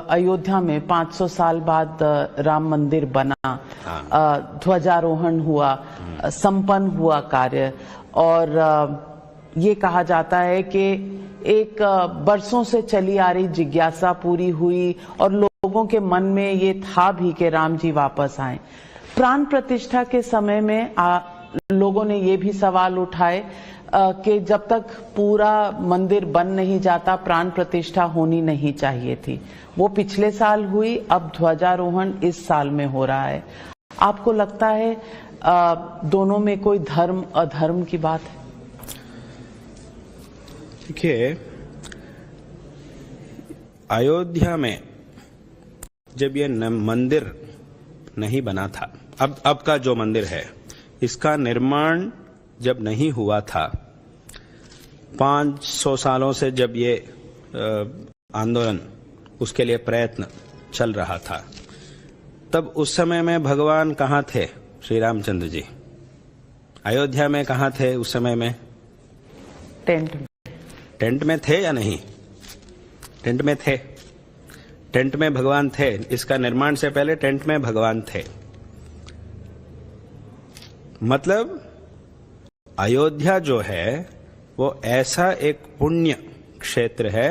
अयोध्या में 500 साल बाद राम मंदिर बना, ध्वजारोहण हुआ, संपन्न हुआ कार्य, और ये कहा जाता है कि एक बरसों से चली आ रही जिज्ञासा पूरी हुई और लोगों के मन में ये था भी कि राम जी वापस आए। प्राण प्रतिष्ठा के समय में लोगों ने ये भी सवाल उठाए कि जब तक पूरा मंदिर बन नहीं जाता प्राण प्रतिष्ठा होनी नहीं चाहिए थी। वो पिछले साल हुई, अब ध्वजारोहण इस साल में हो रहा है। आपको लगता है दोनों में कोई धर्म अधर्म की बात है? देखिए, अयोध्या में जब ये मंदिर नहीं बना था, अब का जो मंदिर है इसका निर्माण जब नहीं हुआ था, 500 सालों से जब ये आंदोलन, उसके लिए प्रयत्न चल रहा था, तब उस समय में भगवान कहाँ थे? श्री रामचंद्र जी अयोध्या में कहाँ थे उस समय में? टेंट में थे या नहीं? टेंट में थे। टेंट में भगवान थे। इसका निर्माण से पहले टेंट में भगवान थे। मतलब अयोध्या जो है वो ऐसा एक पुण्य क्षेत्र है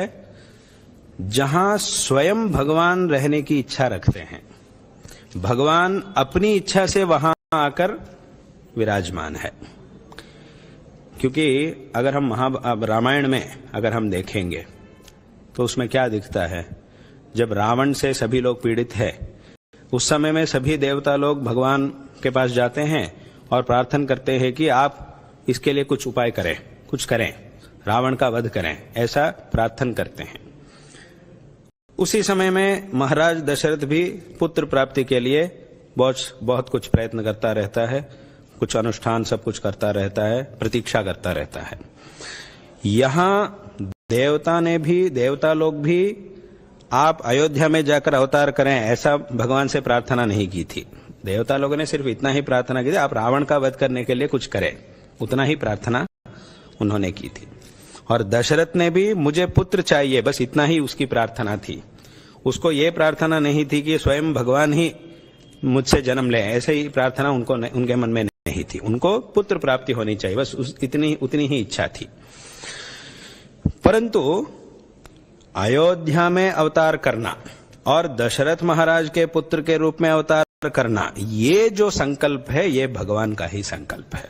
जहां स्वयं भगवान रहने की इच्छा रखते हैं। भगवान अपनी इच्छा से वहां आकर विराजमान है। क्योंकि अगर हम रामायण में अगर हम देखेंगे तो उसमें क्या दिखता है? जब रावण से सभी लोग पीड़ित है, उस समय में सभी देवता लोग भगवान के पास जाते हैं और प्रार्थना करते हैं कि आप इसके लिए कुछ उपाय करें, कुछ करें, रावण का वध करें, ऐसा प्रार्थना करते हैं। उसी समय में महाराज दशरथ भी पुत्र प्राप्ति के लिए बहुत कुछ प्रयत्न करता रहता है, कुछ अनुष्ठान सब कुछ करता रहता है, प्रतीक्षा करता रहता है। यहां देवता लोग भी आप अयोध्या में जाकर अवतार करें ऐसा भगवान से प्रार्थना नहीं की थी। देवता लोगों ने सिर्फ इतना ही प्रार्थना की थी, आप रावण का वध करने के लिए कुछ करें, उतना ही प्रार्थना उन्होंने की थी। और दशरथ ने भी मुझे पुत्र चाहिए, बस इतना ही उसकी प्रार्थना थी। उसको ये प्रार्थना नहीं थी कि स्वयं भगवान ही मुझसे जन्म ले, ऐसे ही प्रार्थना उनके मन में नहीं थी। उनको पुत्र प्राप्ति होनी चाहिए, बस उतनी ही इच्छा थी। परंतु अयोध्या में अवतार करना और दशरथ महाराज के पुत्र के रूप में अवतार करना, ये जो संकल्प है ये भगवान का ही संकल्प है।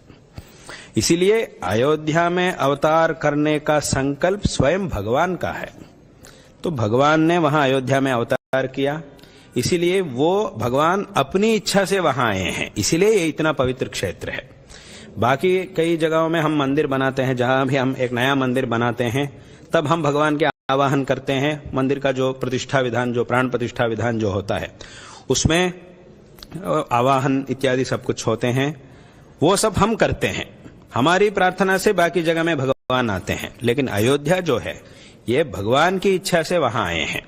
इसीलिए अयोध्या में अवतार करने का संकल्प स्वयं भगवान का है। तो भगवान ने वहां अयोध्या में अवतार किया, इसीलिए वो भगवान अपनी इच्छा से वहां आए हैं, इसीलिए ये इतना पवित्र क्षेत्र है। बाकी कई जगहों में हम मंदिर बनाते हैं, जहां भी हम एक नया मंदिर बनाते हैं तब हम भगवान के आवाहन करते हैं। मंदिर का जो प्रतिष्ठा विधान, जो प्राण प्रतिष्ठा विधान जो होता है, उसमें आवाहन इत्यादि सब कुछ होते हैं, वो सब हम करते हैं। हमारी प्रार्थना से बाकी जगह में भगवान आते हैं, लेकिन अयोध्या जो है ये भगवान की इच्छा से वहां आए हैं।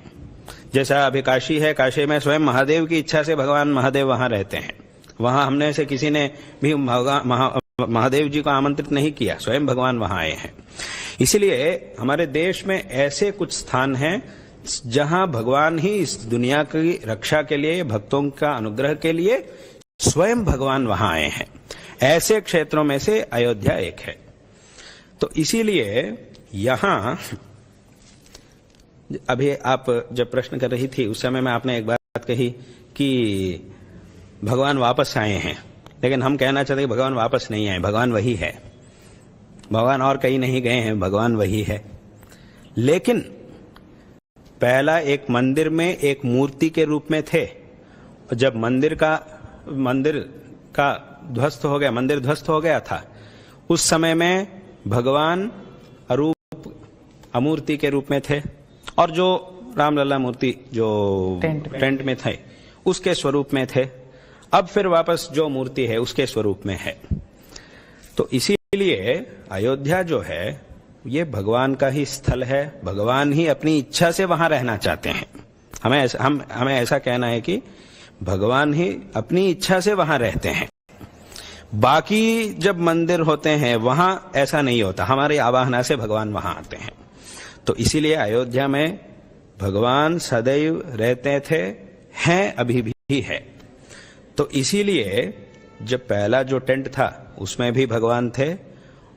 जैसा अभी काशी है, काशी में स्वयं महादेव की इच्छा से भगवान महादेव वहां रहते हैं। वहां हमने से किसी ने भी महादेव जी को आमंत्रित नहीं किया, स्वयं भगवान वहां आए हैं। इसलिए हमारे देश में ऐसे कुछ स्थान हैं जहां भगवान ही इस दुनिया की रक्षा के लिए, भक्तों का अनुग्रह के लिए स्वयं भगवान वहां आए हैं। ऐसे क्षेत्रों में से अयोध्या एक है। तो इसीलिए यहां अभी आप जब प्रश्न कर रही थी उस समय में आपने एक बात कही कि भगवान वापस आए हैं, लेकिन हम कहना चाहते हैं कि भगवान वापस नहीं आए, भगवान वही है। भगवान और कहीं नहीं गए हैं, भगवान वही है। लेकिन पहला एक मंदिर में एक मूर्ति के रूप में थे। जब मंदिर का ध्वस्त हो गया, मंदिर ध्वस्त हो गया था, उस समय में भगवान अरूप अमूर्ति के रूप में थे, और जो रामलला मूर्ति जो टेंट में थे उसके स्वरूप में थे। अब फिर वापस जो मूर्ति है उसके स्वरूप में है। तो इसीलिए अयोध्या जो है ये भगवान का ही स्थल है। भगवान ही अपनी इच्छा से वहां रहना चाहते हैं। हमें ऐसा कहना है कि भगवान ही अपनी इच्छा से वहां रहते हैं। बाकी जब मंदिर होते हैं वहां ऐसा नहीं होता, हमारे आवाहना से भगवान वहां आते हैं। तो इसीलिए अयोध्या में भगवान सदैव रहते थे, हैं, अभी भी है। तो इसीलिए जब पहला जो टेंट था उसमें भी भगवान थे,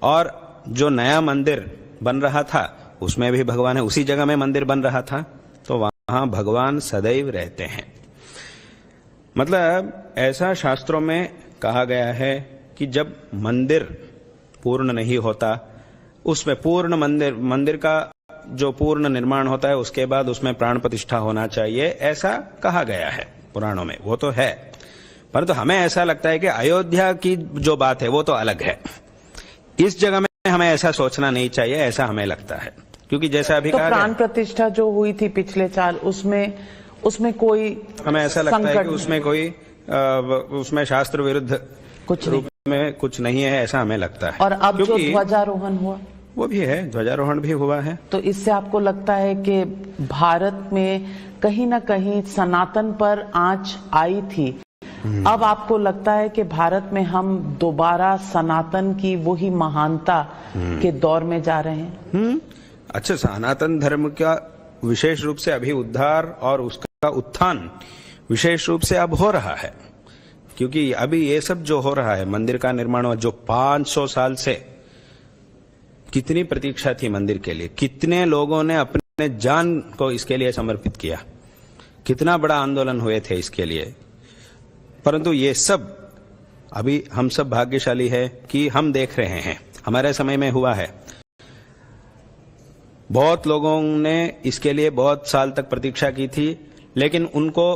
और जो नया मंदिर बन रहा था उसमें भी भगवान है, उसी जगह में मंदिर बन रहा था, तो वहां भगवान सदैव रहते हैं। मतलब ऐसा शास्त्रों में कहा गया है कि जब मंदिर पूर्ण नहीं होता, उसमें पूर्ण मंदिर का जो पूर्ण निर्माण होता है उसके बाद उसमें प्राण प्रतिष्ठा होना चाहिए, ऐसा कहा गया है पुराणों में, वो तो है। परंतु हमें ऐसा लगता है कि अयोध्या की जो बात है वो तो अलग है, इस जगह में हमें ऐसा सोचना नहीं चाहिए, ऐसा हमें लगता है। क्योंकि जैसा अभी कहा, प्राण प्रतिष्ठा जो हुई थी पिछले साल, उसमें कोई, हमें ऐसा लगता है कि उसमें कोई उसमें शास्त्र विरुद्ध कुछ रूप में कुछ नहीं है, ऐसा हमें लगता है। और अब जो ध्वजारोहण हुआ वो भी है, ध्वजारोहण भी हुआ है। तो इससे आपको लगता है कि भारत में कहीं ना कहीं सनातन पर आंच आई थी, अब आपको लगता है कि भारत में हम दोबारा सनातन की वही महानता के दौर में जा रहे हैं? अच्छा, सनातन धर्म का विशेष रूप से अभी उद्धार और उसका उत्थान विशेष रूप से अब हो रहा है, क्योंकि अभी ये सब जो हो रहा है, मंदिर का निर्माण जो 500 साल से कितनी प्रतीक्षा थी मंदिर के लिए, कितने लोगों ने अपने जान को इसके लिए समर्पित किया, कितना बड़ा आंदोलन हुए थे इसके लिए। परंतु ये सब अभी हम सब भाग्यशाली है कि हम देख रहे हैं, हमारे समय में हुआ है। बहुत लोगों ने इसके लिए बहुत साल तक प्रतीक्षा की थी, लेकिन उनको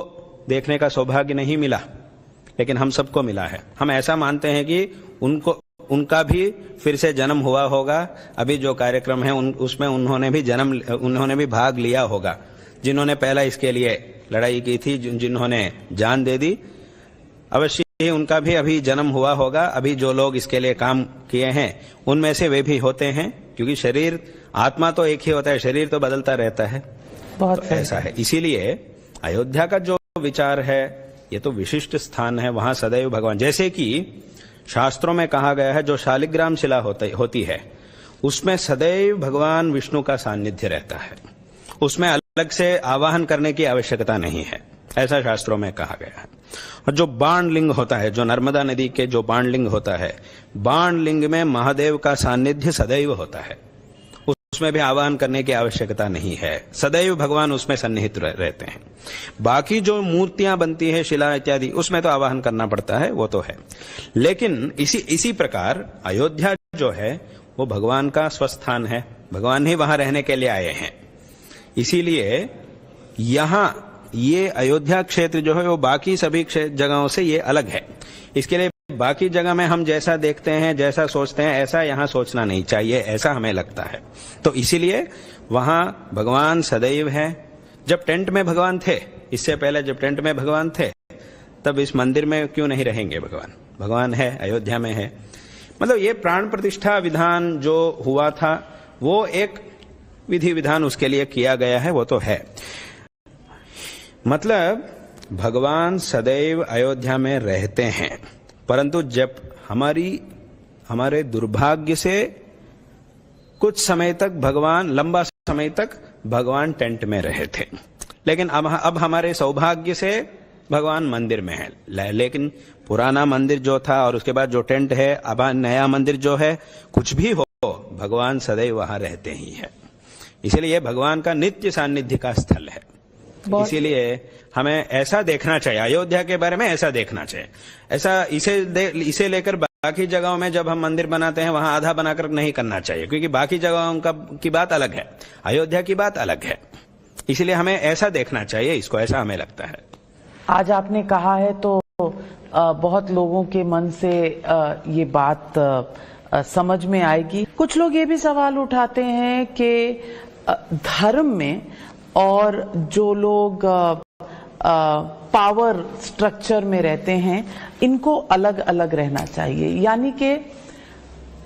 देखने का सौभाग्य नहीं मिला, लेकिन हम सबको मिला है। हम ऐसा मानते हैं कि उनका भी फिर से जन्म हुआ होगा, अभी जो कार्यक्रम है उसमें उन्होंने भी भाग लिया होगा, जिन्होंने पहला इसके लिए लड़ाई की थी, जिन्होंने जान दे दी, अवश्य ही उनका भी अभी जन्म हुआ होगा। अभी जो लोग इसके लिए काम किए हैं उनमें से वे भी होते हैं, क्योंकि शरीर, आत्मा तो एक ही होता है, शरीर तो बदलता रहता है, बहुत तो ऐसा है। इसीलिए अयोध्या का जो विचार है ये तो विशिष्ट स्थान है, वहां सदैव भगवान, जैसे कि शास्त्रों में कहा गया है, जो शालिग्राम शिला होती है उसमें सदैव भगवान विष्णु का सान्निध्य रहता है, उसमें अलग से आवाहन करने की आवश्यकता नहीं है, ऐसा शास्त्रों में कहा गया है। और जो बाण लिंग होता है, जो नर्मदा नदी के जो बाण लिंग होता है, बाण लिंग में महादेव का सान्निध्य सदैव होता है, उसमें भी आवाहन करने की आवश्यकता नहीं है, सदैव भगवान उसमें सन्निहित रहते हैं। बाकी जो मूर्तियां बनती है, शिला इत्यादि, उसमें तो आवाहन करना पड़ता है, वो तो है। लेकिन इसी प्रकार अयोध्या जो है वो भगवान का स्वस्थान है, भगवान ही वहां रहने के लिए आए हैं। इसीलिए यहां ये अयोध्या क्षेत्र जो है वो बाकी सभी जगहों से ये अलग है। इसके लिए बाकी जगह में हम जैसा देखते हैं, जैसा सोचते हैं, ऐसा यहां सोचना नहीं चाहिए, ऐसा हमें लगता है। तो इसीलिए वहां भगवान सदैव है। जब टेंट में भगवान थे, इससे पहले जब टेंट में भगवान थे, तब इस मंदिर में क्यों नहीं रहेंगे भगवान? भगवान है, अयोध्या में है। मतलब ये प्राण प्रतिष्ठा विधान जो हुआ था वो एक विधि विधान उसके लिए किया गया है, वो तो है। मतलब भगवान सदैव अयोध्या में रहते हैं, परंतु जब हमारे दुर्भाग्य से कुछ समय तक भगवान, लंबा समय तक भगवान टेंट में रहे थे, लेकिन अब हमारे सौभाग्य से भगवान मंदिर में है। लेकिन पुराना मंदिर जो था और उसके बाद जो टेंट है, अब नया मंदिर जो है, कुछ भी हो भगवान सदैव वहां रहते ही है। इसीलिए भगवान का नित्य सान्निध्य का स्थल है। इसीलिए हमें ऐसा देखना चाहिए, अयोध्या के बारे में ऐसा देखना चाहिए। ऐसा इसे लेकर बाकी जगहों में जब हम मंदिर बनाते हैं वहां आधा बनाकर नहीं करना चाहिए, क्योंकि बाकी जगहों की बात अलग है, अयोध्या की बात अलग है। इसलिए हमें ऐसा देखना चाहिए इसको, ऐसा हमें लगता है। आज आपने कहा है तो बहुत लोगों के मन से ये बात समझ में आएगी। कुछ लोग ये भी सवाल उठाते हैं कि धर्म में और जो लोग पावर स्ट्रक्चर में रहते हैं, इनको अलग अलग रहना चाहिए, यानी कि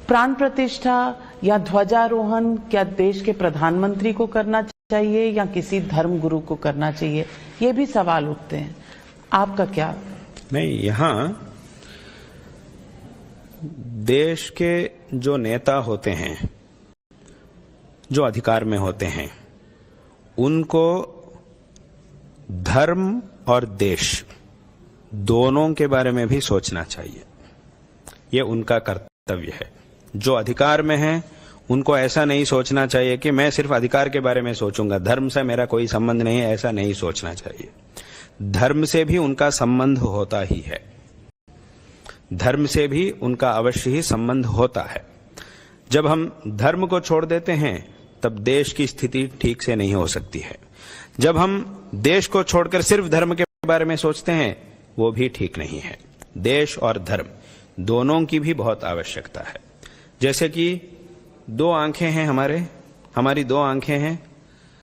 प्राण प्रतिष्ठा या ध्वजारोहण क्या देश के प्रधानमंत्री को करना चाहिए या किसी धर्म गुरु को करना चाहिए, ये भी सवाल उठते हैं। आपका क्या? नहीं, यहां देश के जो नेता होते हैं, जो अधिकार में होते हैं, उनको धर्म और देश दोनों के बारे में भी सोचना चाहिए। ये उनका कर्तव्य है। जो अधिकार में है उनको ऐसा नहीं सोचना चाहिए कि मैं सिर्फ अधिकार के बारे में सोचूंगा, धर्म से मेरा कोई संबंध नहीं है, ऐसा नहीं सोचना चाहिए। धर्म से भी उनका संबंध होता ही है, धर्म से भी उनका अवश्य ही संबंध होता है। जब हम धर्म को छोड़ देते हैं तब देश की स्थिति ठीक से नहीं हो सकती है। जब हम देश को छोड़कर सिर्फ धर्म के बारे में सोचते हैं वो भी ठीक नहीं है। देश और धर्म दोनों की भी बहुत आवश्यकता है। जैसे कि दो आंखें हैं हमारी दो आंखें हैं,